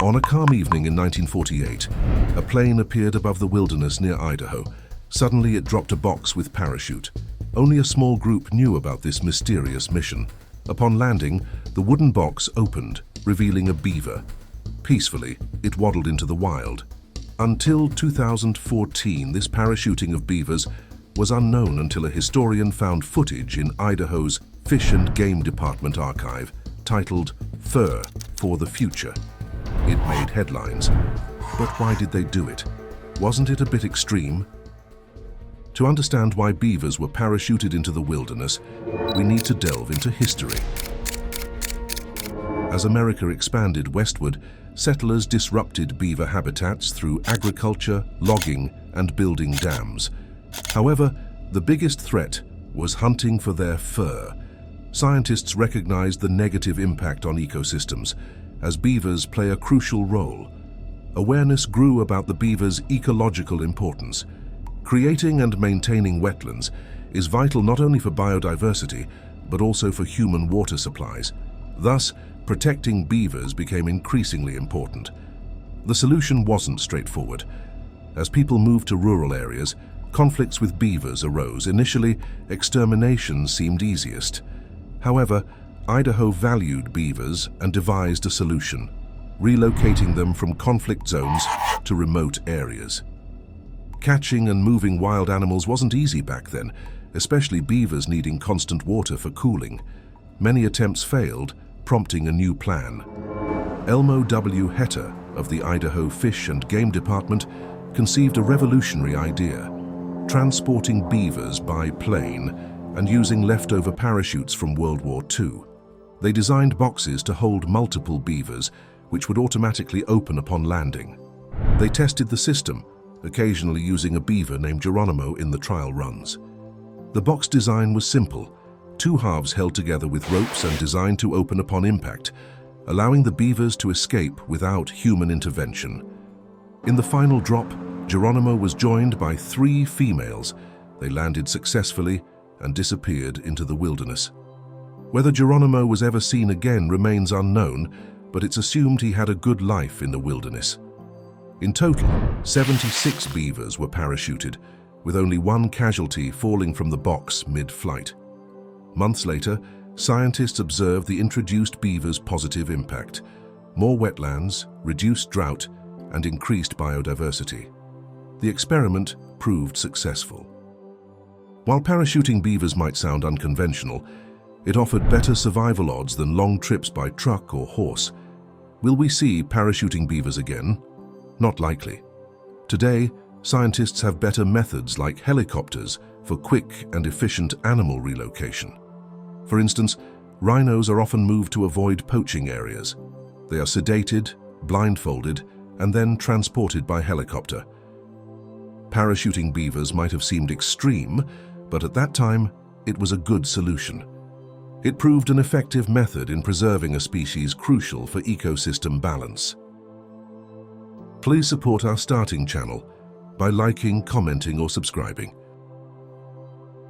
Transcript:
On a calm evening in 1948, a plane appeared above the wilderness near Idaho. Suddenly, it dropped a box with parachute. Only a small group knew about this mysterious mission. Upon landing, the wooden box opened, revealing a beaver. Peacefully, it waddled into the wild. Until 2014, this parachuting of beavers was unknown until a historian found footage in Idaho's Fish and Game Department archive titled "Fur for the Future." It made headlines. But why did they do it? Wasn't it a bit extreme? To understand why beavers were parachuted into the wilderness, we need to delve into history. As America expanded westward, settlers disrupted beaver habitats through agriculture, logging, and building dams. However, the biggest threat was hunting for their fur. Scientists recognized the negative impact on ecosystems, as beavers play a crucial role. Awareness grew about the beaver's ecological importance. Creating and maintaining wetlands is vital not only for biodiversity, but also for human water supplies. Thus, protecting beavers became increasingly important. The solution wasn't straightforward. As people moved to rural areas, conflicts with beavers arose. Initially, extermination seemed easiest. However, Idaho valued beavers and devised a solution, relocating them from conflict zones to remote areas. Catching and moving wild animals wasn't easy back then, especially beavers needing constant water for cooling. Many attempts failed, prompting a new plan. Elmo W. Hetter of the Idaho Fish and Game Department conceived a revolutionary idea: transporting beavers by plane and using leftover parachutes from World War II. They designed boxes to hold multiple beavers, which would automatically open upon landing. They tested the system, occasionally using a beaver named Geronimo in the trial runs. The box design was simple: two halves held together with ropes and designed to open upon impact, allowing the beavers to escape without human intervention. In the final drop, Geronimo was joined by 3 females. They landed successfully and disappeared into the wilderness. Whether Geronimo was ever seen again remains unknown, but it's assumed he had a good life in the wilderness. In total, 76 beavers were parachuted, with only 1 casualty falling from the box mid-flight. Months later, scientists observed the introduced beavers' positive impact: more wetlands, reduced drought, and increased biodiversity. The experiment proved successful. While parachuting beavers might sound unconventional, it offered better survival odds than long trips by truck or horse. Will we see parachuting beavers again? Not likely. Today, scientists have better methods like helicopters for quick and efficient animal relocation. For instance, rhinos are often moved to avoid poaching areas. They are sedated, blindfolded, and then transported by helicopter. Parachuting beavers might have seemed extreme, but at that time, it was a good solution. It proved an effective method in preserving a species crucial for ecosystem balance. Please support our starting channel by liking, commenting, or subscribing.